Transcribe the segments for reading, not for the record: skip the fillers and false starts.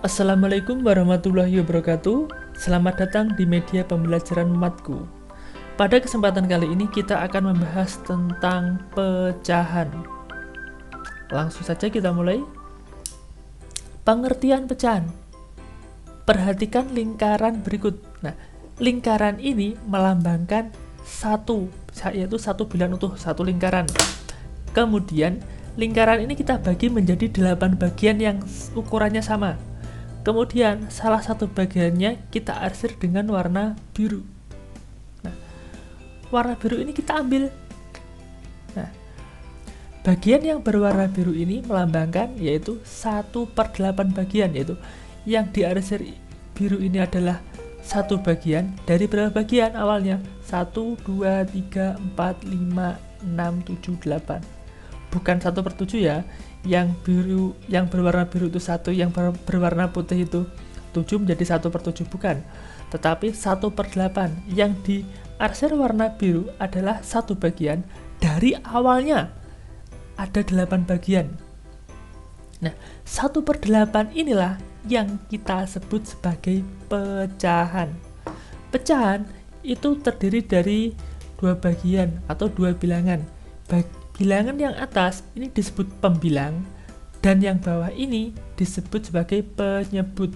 Assalamualaikum warahmatullahi wabarakatuh. Selamat datang di media pembelajaran Matku. Pada kesempatan kali ini kita akan membahas tentang pecahan. Langsung saja kita mulai. Pengertian pecahan. Perhatikan lingkaran berikut. Nah, lingkaran ini melambangkan satu, yaitu satu bilangan utuh, satu lingkaran. Kemudian lingkaran ini kita bagi menjadi 8 bagian yang ukurannya sama. Kemudian salah satu bagiannya kita arsir dengan warna biru. Nah, warna biru ini kita ambil. Nah, bagian yang berwarna biru ini melambangkan yaitu 1/8 bagian, yaitu yang diarsir biru ini adalah satu bagian dari berapa bagian awalnya? 1, 2, 3, 4, 5, 6, 7, 8. Bukan 1/7 ya. Yang biru, yang berwarna biru itu 1, yang berwarna putih itu 7 menjadi 1/7, bukan. Tetapi 1/8 yang diarsir warna biru adalah satu bagian dari awalnya ada 8 bagian. Nah, 1/8 inilah yang kita sebut sebagai pecahan. Pecahan itu terdiri dari dua bagian atau dua bilangan. Bilangan yang atas ini disebut pembilang dan yang bawah ini disebut sebagai penyebut.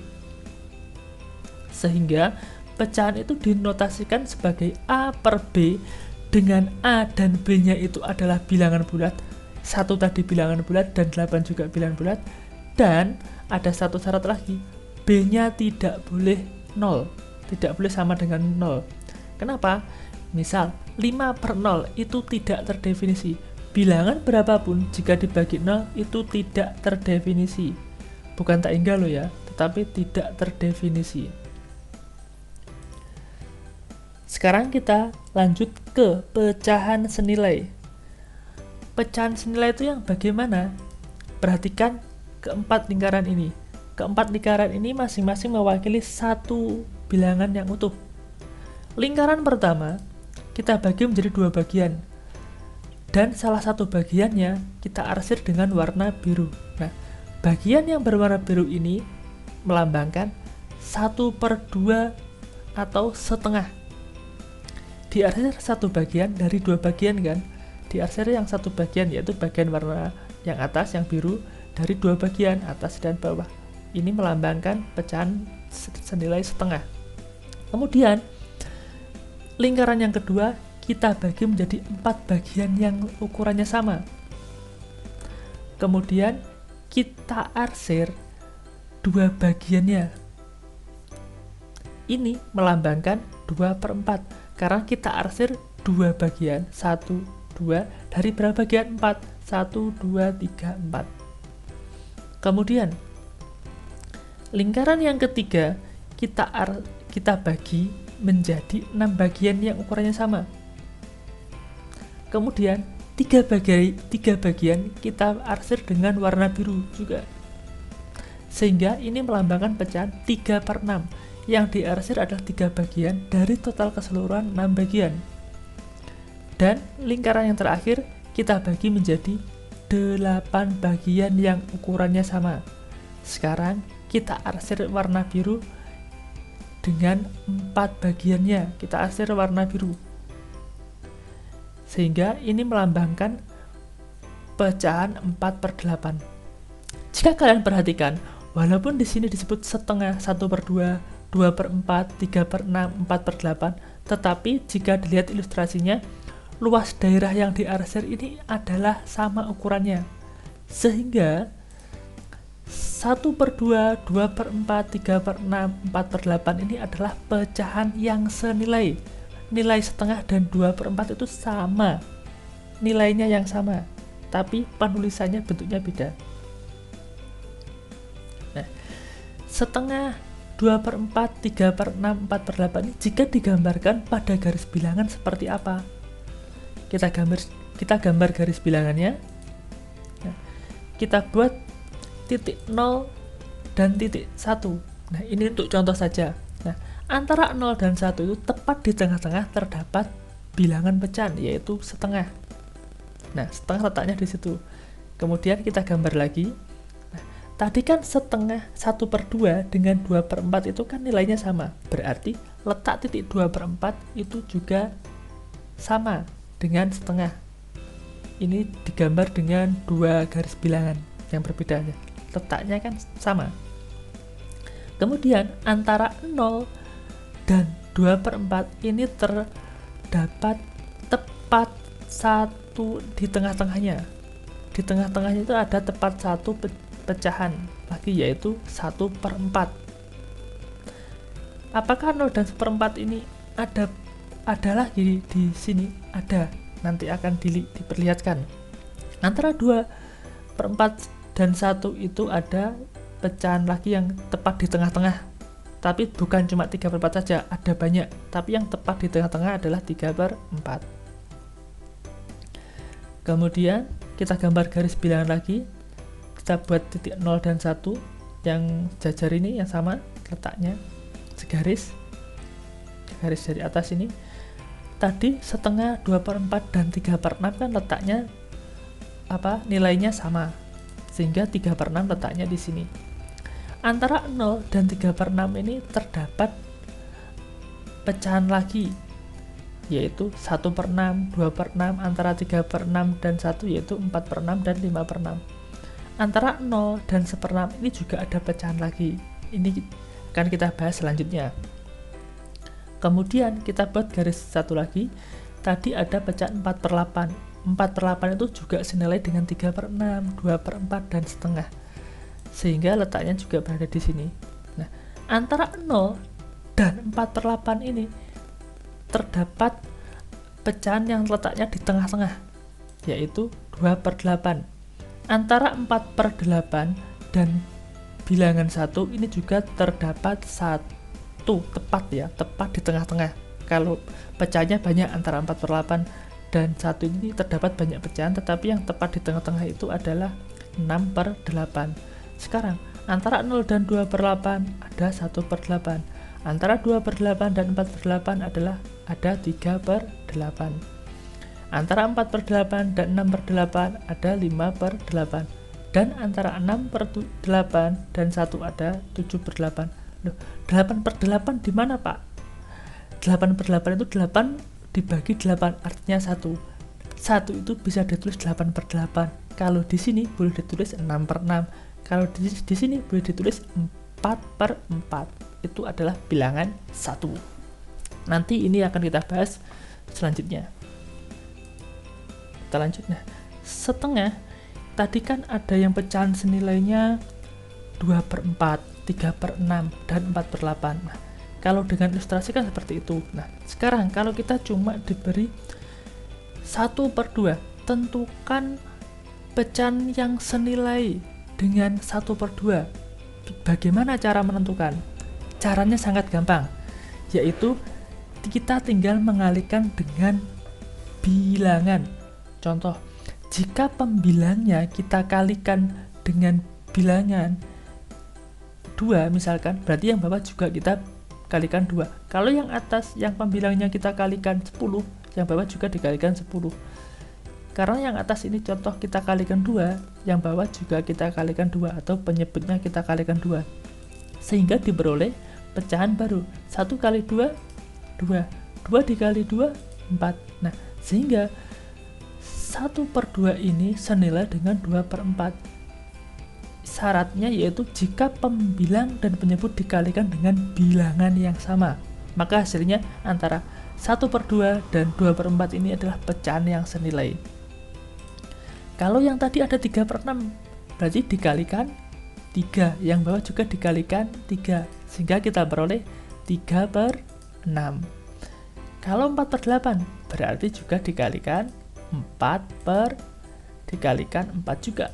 Sehingga pecahan itu dinotasikan sebagai A per B, dengan A dan B-nya itu adalah bilangan bulat. 1 tadi bilangan bulat dan 8 juga bilangan bulat. Dan ada satu syarat lagi, B-nya tidak boleh 0, tidak boleh sama dengan 0. Kenapa? Misal 5/0 itu tidak terdefinisi. Bilangan berapapun jika dibagi 0 itu tidak terdefinisi. Bukan tak hingga loh ya, tetapi tidak terdefinisi. Sekarang kita lanjut ke pecahan senilai. Pecahan senilai itu yang bagaimana? Perhatikan keempat lingkaran ini. Keempat lingkaran ini masing-masing mewakili satu bilangan yang utuh. Lingkaran pertama kita bagi menjadi dua bagian. Dan salah satu bagiannya kita arsir dengan warna biru. Nah, bagian yang berwarna biru ini melambangkan 1/2 atau setengah. Diarsir satu bagian dari dua bagian kan? Diarsir yang satu bagian, yaitu bagian warna yang atas yang biru, dari dua bagian atas dan bawah. Ini melambangkan pecahan senilai setengah. Kemudian lingkaran yang kedua kita bagi menjadi 4 bagian yang ukurannya sama. Kemudian kita arsir dua bagiannya. Ini melambangkan 2/4 karena kita arsir dua bagian, 1, 2 dari berapa bagian? 4, 1, 2, 3, 4. Kemudian lingkaran yang ketiga kita bagi menjadi 6 bagian yang ukurannya sama. Kemudian 3 bagian kita arsir dengan warna biru juga. Sehingga ini melambangkan pecahan 3/6. Yang diarsir adalah 3 bagian dari total keseluruhan 6 bagian. Dan lingkaran yang terakhir kita bagi menjadi 8 bagian yang ukurannya sama. Sekarang kita arsir warna biru dengan 4 bagiannya. Kita arsir warna biru. Sehingga ini melambangkan pecahan 4/8. Jika kalian perhatikan, walaupun di sini disebut setengah, 1/2, 2/4, 3/6, 4/8, tetapi jika dilihat ilustrasinya, luas daerah yang diarsir ini adalah sama ukurannya. Sehingga 1/2, 2/4, 3/6, 4/8 ini adalah pecahan yang senilai. Nilai setengah dan 2/4 itu sama, nilainya yang sama, tapi penulisannya bentuknya beda. Nah, setengah, 2/4, 3/6, 4/8 ini jika digambarkan pada garis bilangan seperti apa? Kita gambar garis bilangannya. Nah, kita buat titik 0 dan titik 1. Nah, ini untuk contoh saja. Nah, antara 0 dan 1 itu tepat di tengah-tengah terdapat bilangan pecahan, yaitu setengah. Nah, setengah letaknya di situ. Kemudian kita gambar lagi. Nah, tadi kan setengah 1/2 dengan 2/4 itu kan nilainya sama, berarti letak titik 2/4 itu juga sama dengan setengah. Ini digambar dengan 2 garis bilangan yang berbeda ya, letaknya kan sama. Kemudian antara 0 dan 2/4 ini terdapat tepat satu di tengah-tengahnya. Di tengah-tengahnya itu ada tepat satu pecahan lagi, yaitu 1/4. Apakah 0 dan 1/4 ini ada lagi di sini? Ada, nanti akan diperlihatkan. Antara 2/4 dan 1 itu ada pecahan lagi yang tepat di tengah-tengah, tapi bukan cuma 3/4 saja, ada banyak, tapi yang tepat di tengah-tengah adalah 3/4. Kemudian kita gambar garis bilangan lagi, kita buat titik 0 dan 1 yang jajar ini yang sama letaknya segaris dari atas ini. Tadi setengah, 2/4 dan 3/6 kan letaknya nilainya sama, sehingga 3/6 letaknya di sini. Antara 0 dan 3/6 ini terdapat pecahan lagi, yaitu 1/6, 2/6, antara 3/6 dan 1 yaitu 4/6 dan 5/6. Antara 0 dan 1/6 ini juga ada pecahan lagi. Ini akan kita bahas selanjutnya. Kemudian kita buat garis satu lagi. Tadi ada pecahan 4/8. 4/8 itu juga senilai dengan 3/6, 2/4 dan setengah. Sehingga letaknya juga berada di sini. Nah, antara 0 dan 4/8 ini terdapat pecahan yang letaknya di tengah-tengah, yaitu 2/8. Antara 4/8 dan bilangan 1 ini juga terdapat satu tepat di tengah-tengah. Kalau pecahannya banyak antara 4/8 dan 1 ini terdapat banyak pecahan, tetapi yang tepat di tengah-tengah itu adalah 6/8. Sekarang antara 0 dan 2/8 ada 1/8. Antara 2/8 dan 4/8 adalah ada 3/8. Antara 4/8 dan 6/8 ada 5/8. Dan antara 6/8 dan 1 ada 7/8. Loh, 8/8 di mana, Pak? 8/8 itu 8 dibagi 8, artinya 1. 1 itu bisa ditulis 8/8. Kalau di sini boleh ditulis 6/6. Kalau di sini boleh ditulis 4/4. Itu adalah bilangan 1. Nanti ini akan kita bahas selanjutnya. Kita lanjut. Nah, setengah tadi kan ada yang pecahan senilainya 2/4, 3/6 dan 4/8. Nah, kalau dengan ilustrasi kan seperti itu. Nah, sekarang kalau kita cuma diberi 1/2, tentukan pecahan yang senilai dengan 1/2. Bagaimana cara menentukan? Caranya sangat gampang, yaitu kita tinggal mengalihkan dengan bilangan. Contoh, jika pembilangnya kita kalikan dengan bilangan 2 misalkan, berarti yang bawah juga kita kalikan 2. Kalau yang atas yang pembilangnya kita kalikan 10, yang bawah juga dikalikan 10. Karena yang atas ini contoh kita kalikan 2, yang bawah juga kita kalikan 2, atau penyebutnya kita kalikan 2. Sehingga diperoleh pecahan baru. 1 kali 2, 2. 2 dikali 2, 4. Nah, sehingga 1/2 ini senilai dengan 2/4. Syaratnya yaitu jika pembilang dan penyebut dikalikan dengan bilangan yang sama, maka hasilnya antara 1/2 dan 2/4 ini adalah pecahan yang senilai. Kalau yang tadi ada 3/6, berarti dikalikan 3, yang bawah juga dikalikan 3, sehingga kita peroleh 3/6. Kalau 4/8, berarti juga dikalikan 4 juga,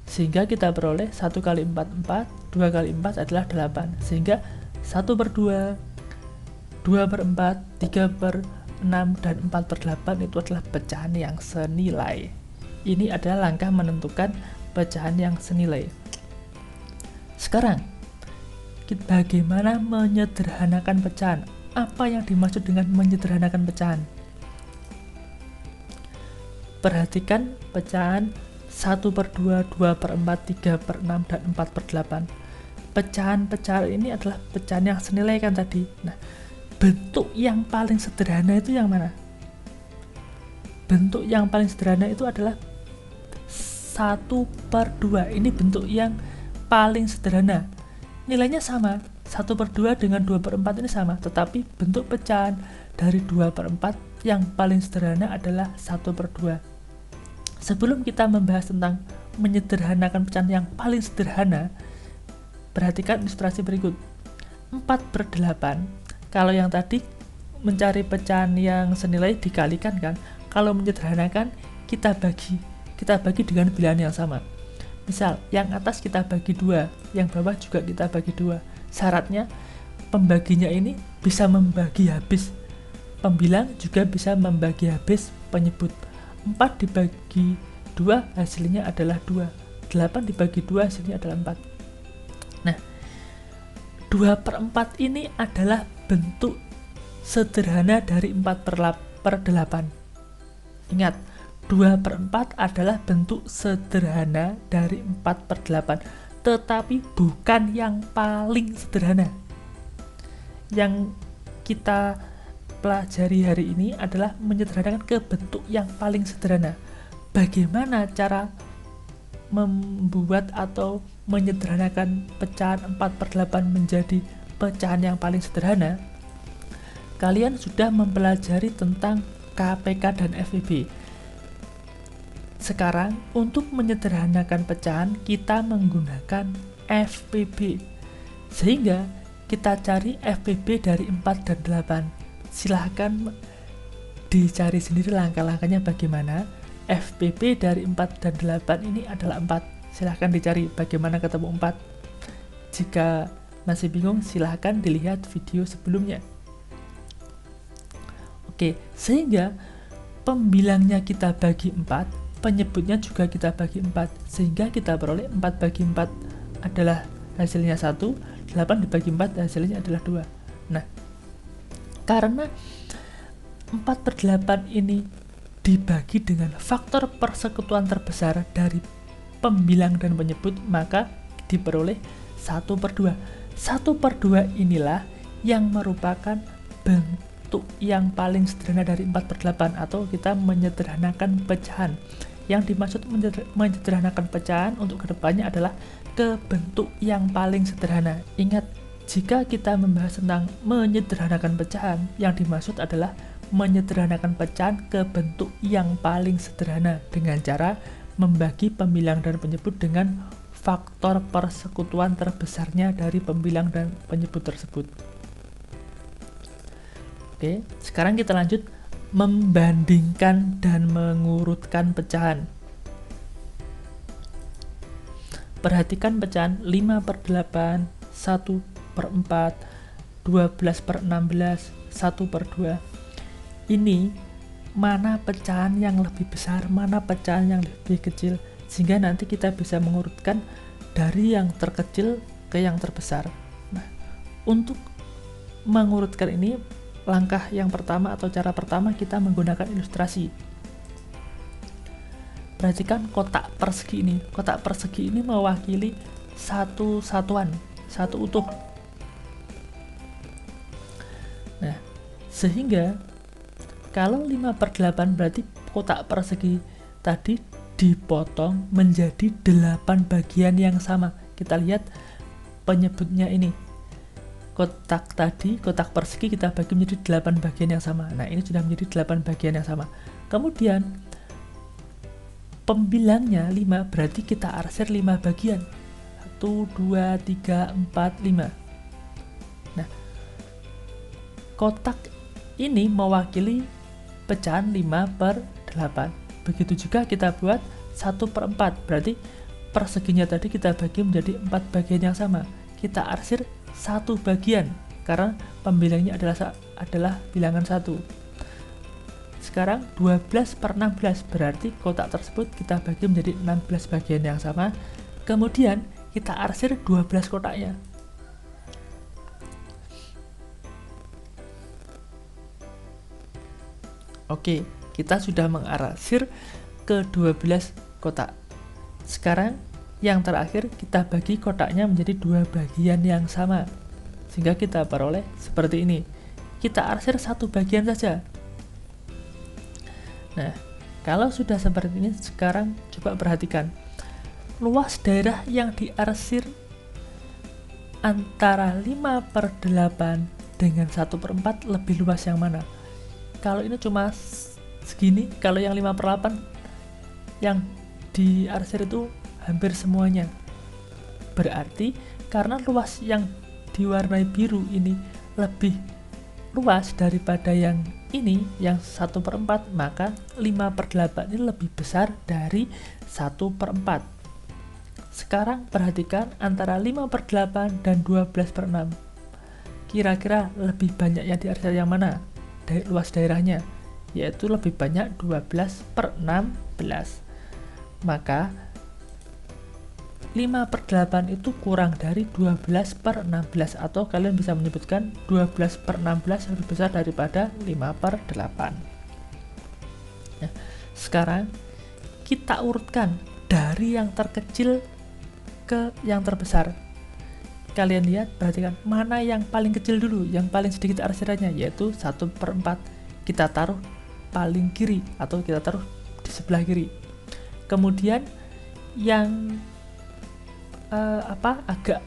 sehingga kita peroleh 1 kali 4, 4, 2 kali 4 adalah 8, sehingga 1/2, 2/4, 3/6, dan 4/8 itu adalah pecahan yang senilai. Ini adalah langkah menentukan pecahan yang senilai. Sekarang, bagaimana menyederhanakan pecahan? Apa yang dimaksud dengan menyederhanakan pecahan? Perhatikan pecahan 1/2, 2/4, 3/6, dan 4/8. Pecahan-pecahan ini adalah pecahan yang senilai kan tadi. Nah, bentuk yang paling sederhana itu yang mana? Bentuk yang paling sederhana itu adalah 1/2. Ini bentuk yang paling sederhana. Nilainya sama, 1/2 dengan 2/4 ini sama, tetapi bentuk pecahan dari 2/4 yang paling sederhana adalah 1/2. Sebelum kita membahas tentang menyederhanakan pecahan yang paling sederhana, perhatikan ilustrasi berikut. 4/8, kalau yang tadi mencari pecahan yang senilai dikalikan kan, kalau menyederhanakan kita bagi dengan bilangan yang sama. Misal, yang atas kita bagi 2, yang bawah juga kita bagi 2. Syaratnya, pembaginya ini bisa membagi habis pembilang, juga bisa membagi habis penyebut. 4 dibagi 2 hasilnya adalah 2. 8 dibagi 2 hasilnya adalah 4. Nah, 2/4 ini adalah bentuk sederhana dari 4/8. Ingat, 2/4 adalah bentuk sederhana dari 4/8, tetapi bukan yang paling sederhana. Yang kita pelajari hari ini adalah menyederhanakan ke bentuk yang paling sederhana. Bagaimana cara membuat atau menyederhanakan pecahan 4/8 menjadi pecahan yang paling sederhana? Kalian sudah mempelajari tentang KPK dan FPB. Sekarang, untuk menyederhanakan pecahan, kita menggunakan FPB. Sehingga, kita cari FPB dari 4 dan 8. Silahkan dicari sendiri langkah-langkahnya bagaimana. FPB dari 4 dan 8 ini adalah 4. Silahkan dicari bagaimana ketemu 4. Jika masih bingung, silahkan dilihat video sebelumnya. Oke, sehingga pembilangnya kita bagi 4, penyebutnya juga kita bagi 4, sehingga kita peroleh 4 bagi 4 adalah hasilnya 1, 8 dibagi 4 hasilnya adalah 2. Nah, karena 4/8 ini dibagi dengan faktor persekutuan terbesar dari pembilang dan penyebut, maka diperoleh 1/2. 1/2 inilah yang merupakan bentuk yang paling sederhana dari 4/8, atau kita menyederhanakan pecahan. Yang dimaksud menyederhanakan pecahan untuk kedepannya adalah ke bentuk yang paling sederhana. Ingat, jika kita membahas tentang menyederhanakan pecahan, yang dimaksud adalah menyederhanakan pecahan ke bentuk yang paling sederhana dengan cara membagi pembilang dan penyebut dengan faktor persekutuan terbesarnya dari pembilang dan penyebut tersebut. Oke, sekarang kita lanjut membandingkan dan mengurutkan pecahan. Perhatikan pecahan 5/8, 1/4, 12/16, 1/2. Ini mana pecahan yang lebih besar, mana pecahan yang lebih kecil, sehingga nanti kita bisa mengurutkan dari yang terkecil ke yang terbesar. Nah, untuk mengurutkan ini, langkah yang pertama atau cara pertama kita menggunakan ilustrasi. Perhatikan kotak persegi ini. Kotak persegi ini mewakili satu satuan, satu utuh. Nah, sehingga kalau 5/8 berarti kotak persegi tadi dipotong menjadi 8 bagian yang sama. Kita lihat penyebutnya ini. Kotak tadi, kotak persegi kita bagi menjadi 8 bagian yang sama. Nah, ini sudah menjadi 8 bagian yang sama. Kemudian pembilangnya 5, berarti kita arsir 5 bagian. 1, 2, 3, 4, 5. Nah, kotak ini mewakili pecahan 5/8. Begitu juga kita buat 1/4, berarti perseginya tadi kita bagi menjadi 4 bagian yang sama. Kita arsir 1 bagian karena pembilangnya adalah bilangan 1. Sekarang 12/16, berarti kotak tersebut kita bagi menjadi 16 bagian yang sama. Kemudian kita arsir 12 kotaknya. Oke, kita sudah mengarsir ke 12 kotak. Sekarang yang terakhir kita bagi kotaknya menjadi dua bagian yang sama, sehingga kita peroleh seperti ini. Kita arsir satu bagian saja. Nah, kalau sudah seperti ini, sekarang coba perhatikan. Luas daerah yang diarsir antara 5/8 dengan 1/4 lebih luas yang mana? Kalau ini cuma segini, kalau yang 5/8 yang diarsir itu hampir semuanya. Berarti karena luas yang diwarnai biru ini lebih luas daripada yang ini, yang 1/4, maka 5/8 ini lebih besar dari 1/4. Sekarang perhatikan antara 5/8 dan 12/6. Kira-kira lebih banyak yang diarsir yang mana? Dari luas daerahnya, yaitu lebih banyak 12/16. Maka 5/8 itu kurang dari 12/16, atau kalian bisa menyebutkan 12/16 lebih besar daripada 5/8. Nah, sekarang kita urutkan dari yang terkecil ke yang terbesar. Kalian lihat, perhatikan mana yang paling kecil dulu, yang paling sedikit arsirannya, yaitu 1/4. Kita taruh paling kiri atau kita taruh di sebelah kiri. Kemudian yang agak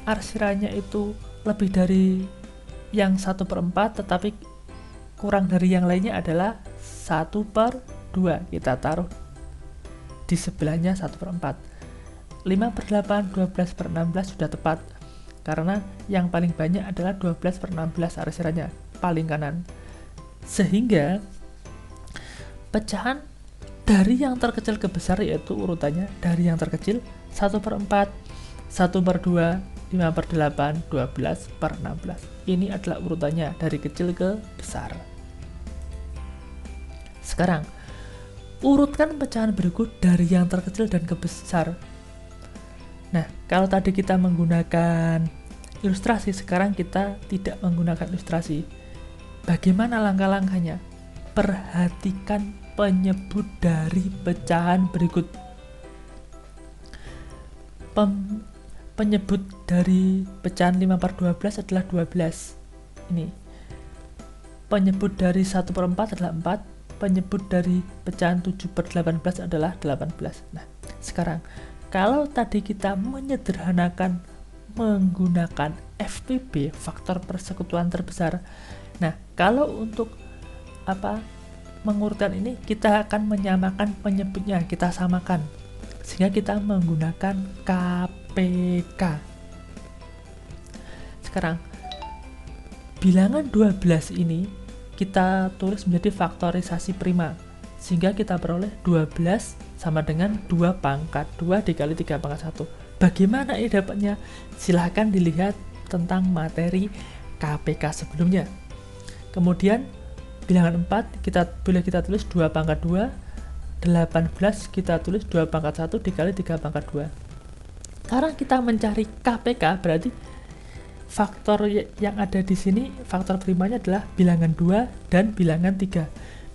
arsirannya itu lebih dari yang 1/4 tetapi kurang dari yang lainnya adalah 1/2. Kita taruh di sebelahnya 1/4. 5/8, 12/16 sudah tepat, karena yang paling banyak adalah 12/16 arsirannya, paling kanan. Sehingga pecahan dari yang terkecil ke besar, yaitu urutannya dari yang terkecil 1/4, 1/2, 5/8, 12/16. Ini adalah urutannya dari kecil ke besar. Sekarang urutkan pecahan berikut dari yang terkecil dan ke besar. Nah, kalau tadi kita menggunakan ilustrasi, sekarang kita tidak menggunakan ilustrasi. Bagaimana langkah-langkahnya? Perhatikan penyebut dari pecahan berikut. Penyebut dari pecahan 5/12 adalah 12. Ini. Penyebut dari 1/4 adalah 4. Penyebut dari pecahan 7/18 adalah 18. Nah, sekarang kalau tadi kita menyederhanakan menggunakan FPB, faktor persekutuan terbesar. Nah, kalau untuk mengurutkan ini, kita akan menyamakan penyebutnya, kita samakan, sehingga kita menggunakan KPK. Sekarang bilangan 12 ini kita tulis menjadi faktorisasi prima, sehingga kita peroleh 12 sama dengan 2/2 dikali 3/1. Bagaimana ini dapatnya? Silahkan dilihat tentang materi KPK sebelumnya. Kemudian bilangan 4 boleh kita tulis 2/2, 18 kita tulis 2/1 dikali 3/2. Karena kita mencari KPK, berarti faktor yang ada di sini, faktor primanya adalah bilangan 2 dan bilangan 3.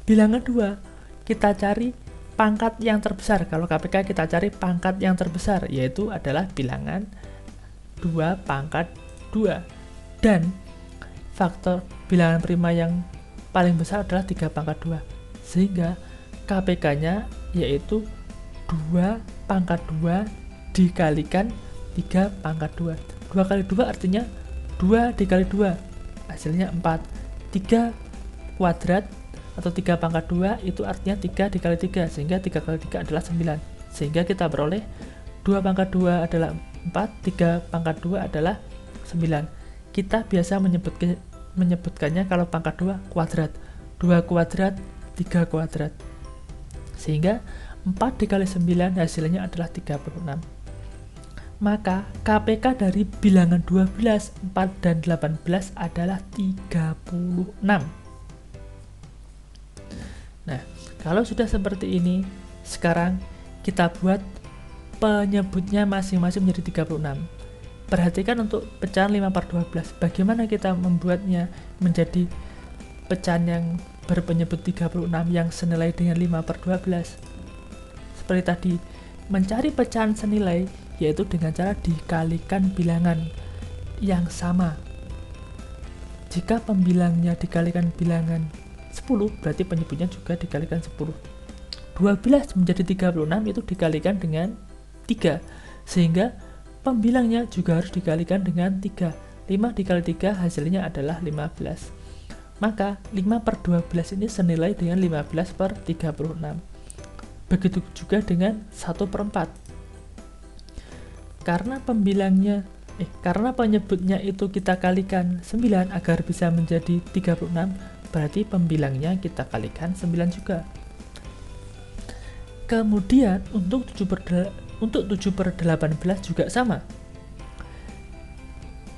Bilangan 2 kita cari pangkat yang terbesar. Kalau KPK kita cari pangkat yang terbesar, yaitu adalah bilangan 2/2. Dan faktor bilangan prima yang paling besar adalah 3/2. Sehingga KPK-nya yaitu 2/2 dikalikan 3/2. 2 kali 2 artinya 2 dikali 2, hasilnya 4. 3 kuadrat atau 3/2 itu artinya 3 dikali 3, sehingga 3 kali 3 adalah 9. Sehingga kita beroleh 2/2 adalah 4, 3/2 adalah 9. Kita biasa menyebutkannya kalau pangkat 2 kuadrat. 2 kuadrat, 3 kuadrat. Sehingga 4 dikali 9 hasilnya adalah 36. Maka KPK dari bilangan 12, 4, dan 18 adalah 36. Nah, kalau sudah seperti ini, sekarang kita buat penyebutnya masing-masing menjadi 36. Perhatikan untuk pecahan 5/12. Bagaimana kita membuatnya menjadi pecahan yang berpenyebut 36 yang senilai dengan 5/12? Seperti tadi, mencari pecahan senilai yaitu dengan cara dikalikan bilangan yang sama. Jika pembilangnya dikalikan bilangan 10, berarti penyebutnya juga dikalikan 10. 12 menjadi 36 itu dikalikan dengan 3, sehingga pembilangnya juga harus dikalikan dengan 3. 5 dikali 3 hasilnya adalah 15. Maka 5 per 12 ini senilai dengan 15 per 36. Begitu juga dengan 1 per 4. Karena penyebutnya itu kita kalikan 9 agar bisa menjadi 36, berarti pembilangnya kita kalikan 9 juga. Kemudian untuk 7 per 18 juga sama.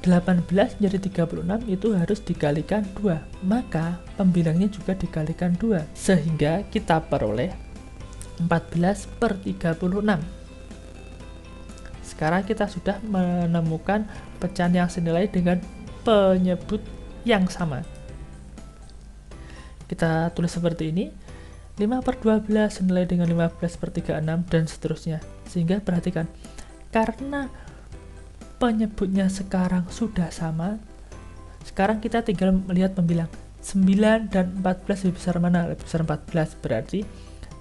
18 menjadi 36 itu harus dikalikan 2, maka pembilangnya juga dikalikan 2, sehingga kita peroleh 14 per 36. Sekarang kita sudah menemukan pecahan yang senilai dengan penyebut yang sama. Kita tulis seperti ini, 5 per 12 senilai dengan 15 per 36 dan seterusnya. Sehingga perhatikan, karena penyebutnya sekarang sudah sama, sekarang kita tinggal melihat pembilang 9 dan 14 lebih besar mana? Lebih besar 14, berarti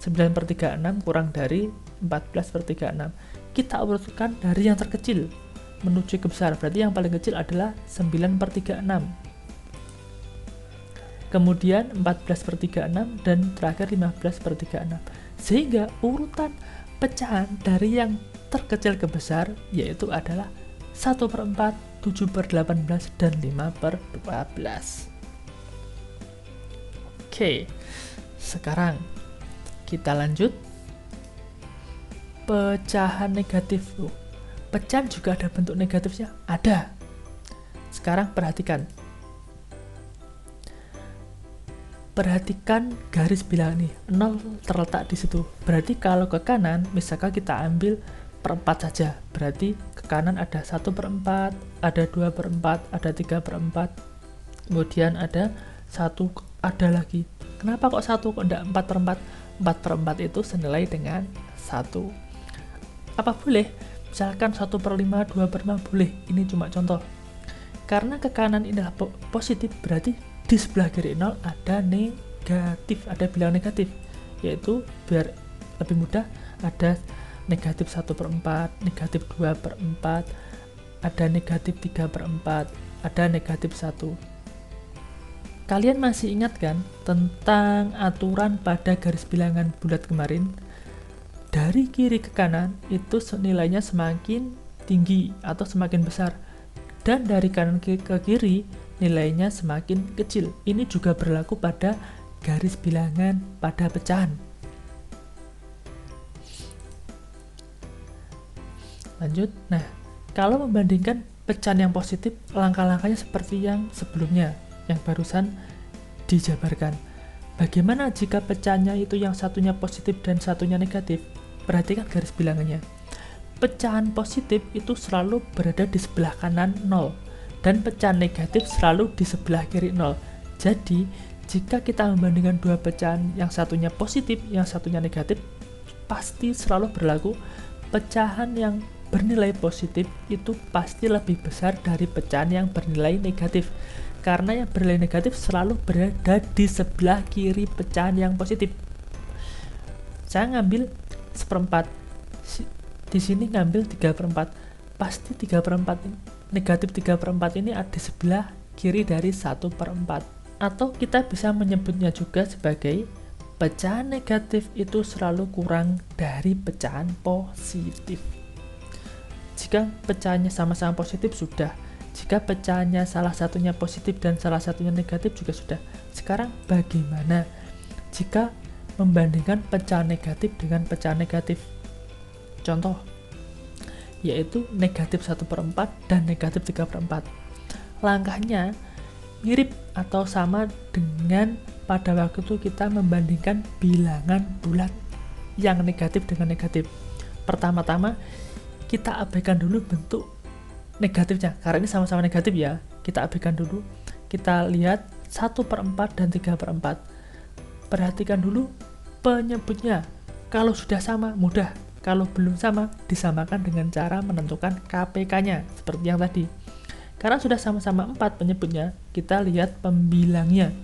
9 per 36 kurang dari 14 per 36. Kita urutkan dari yang terkecil menuju ke besar, berarti yang paling kecil adalah 9 per 36, kemudian 14 per 36, dan terakhir 15 per 36. Sehingga urutan pecahan dari yang terkecil ke besar yaitu adalah 1 per 4, 7 per 18, dan 5 per 12. Oke, sekarang kita lanjut. Pecahan negatif. Pecahan juga ada bentuk negatifnya? Ada. Sekarang perhatikan garis bilangan nih, 0 terletak di situ. Berarti kalau ke kanan, misalkan kita ambil per 4 saja, berarti ke kanan ada 1 per 4, ada 2 per 4, ada 3 per 4, kemudian ada 1, ada lagi. Kenapa kok 1, kok enggak 4 per 4? 4 per 4 itu senilai dengan 1. Apa boleh? Misalkan 1 per 5, 2 per 5 boleh. Ini cuma contoh. Karena ke kanan ini adalah positif, berarti di sebelah kiri 0 ada negatif, ada bilangan negatif, yaitu biar lebih mudah ada negatif 1 per 4, negatif 2 per 4, ada negatif 3 per 4, ada negatif 1. Kalian masih ingat kan tentang aturan pada garis bilangan bulat kemarin? Dari kiri ke kanan itu nilainya semakin tinggi atau semakin besar, dan dari kanan ke kiri nilainya semakin kecil. Ini juga berlaku pada garis bilangan pada pecahan. Lanjut. Nah, kalau membandingkan pecahan yang positif, langkah-langkahnya seperti yang sebelumnya, yang barusan dijabarkan. Bagaimana jika pecahannya itu yang satunya positif dan satunya negatif? Perhatikan garis bilangannya. Pecahan positif itu selalu berada di sebelah kanan 0, dan pecahan negatif selalu di sebelah kiri 0. Jadi, jika kita membandingkan dua pecahan, yang satunya positif, yang satunya negatif, pasti selalu berlaku pecahan yang bernilai positif itu pasti lebih besar dari pecahan yang bernilai negatif. Karena yang bernilai negatif selalu berada di sebelah kiri pecahan yang positif. Saya ngambil 1/4. Di sini ngambil 3/4. Pasti 3/4 ini, negatif 3/4 ini ada di sebelah kiri dari 1/4. Atau kita bisa menyebutnya juga sebagai pecahan negatif itu selalu kurang dari pecahan positif. Jika pecahannya sama-sama positif sudah. Jika pecahannya salah satunya positif dan salah satunya negatif juga sudah. Sekarang bagaimana jika membandingkan pecahan negatif dengan pecahan negatif? Contoh, yaitu negatif 1/4 dan negatif 3/4. Langkahnya mirip atau sama dengan pada waktu itu kita membandingkan bilangan bulat yang negatif dengan negatif. Pertama-tama kita abaikan dulu bentuk negatifnya, karena ini sama-sama negatif ya. Kita abaikan dulu, kita lihat 1/4 dan 3/4. Perhatikan dulu penyebutnya. Kalau sudah sama, mudah. Kalau belum sama, disamakan dengan cara menentukan KPK-nya, seperti yang tadi. Karena sudah sama-sama 4 penyebutnya, kita lihat pembilangnya.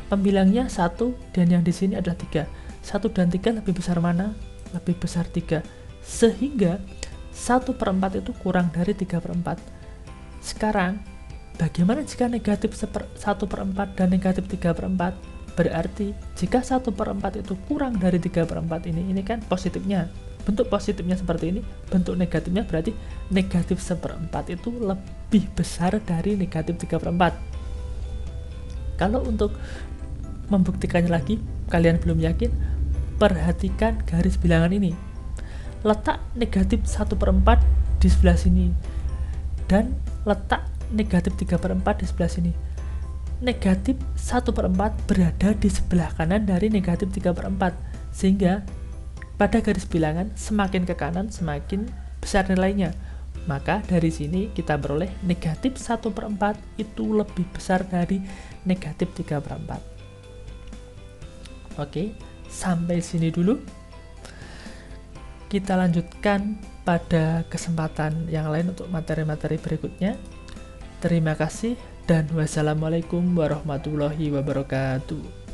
Pembilangnya 1 dan yang di sini adalah 3. 1 dan 3 lebih besar mana? Lebih besar 3. Sehingga 1/4 itu kurang dari 3/4. Sekarang, bagaimana jika negatif 1/4 dan negatif 3/4? Berarti jika 1/4 itu kurang dari 3/4 ini kan positifnya. Bentuk positifnya seperti ini, bentuk negatifnya berarti negatif 1/4 itu lebih besar dari negatif 3/4. Kalau untuk membuktikannya lagi, kalian belum yakin, perhatikan garis bilangan ini. Letak negatif 1/4 di sebelah sini, dan letak negatif 3/4 di sebelah sini. Negatif 1/4 berada di sebelah kanan dari negatif 3/4, sehingga pada garis bilangan semakin ke kanan semakin besar nilainya. Maka dari sini kita beroleh negatif 1/4 itu lebih besar dari negatif 3/4. Oke, sampai sini dulu. Kita lanjutkan pada kesempatan yang lain untuk materi-materi berikutnya. Terima kasih dan wassalamualaikum warahmatullahi wabarakatuh.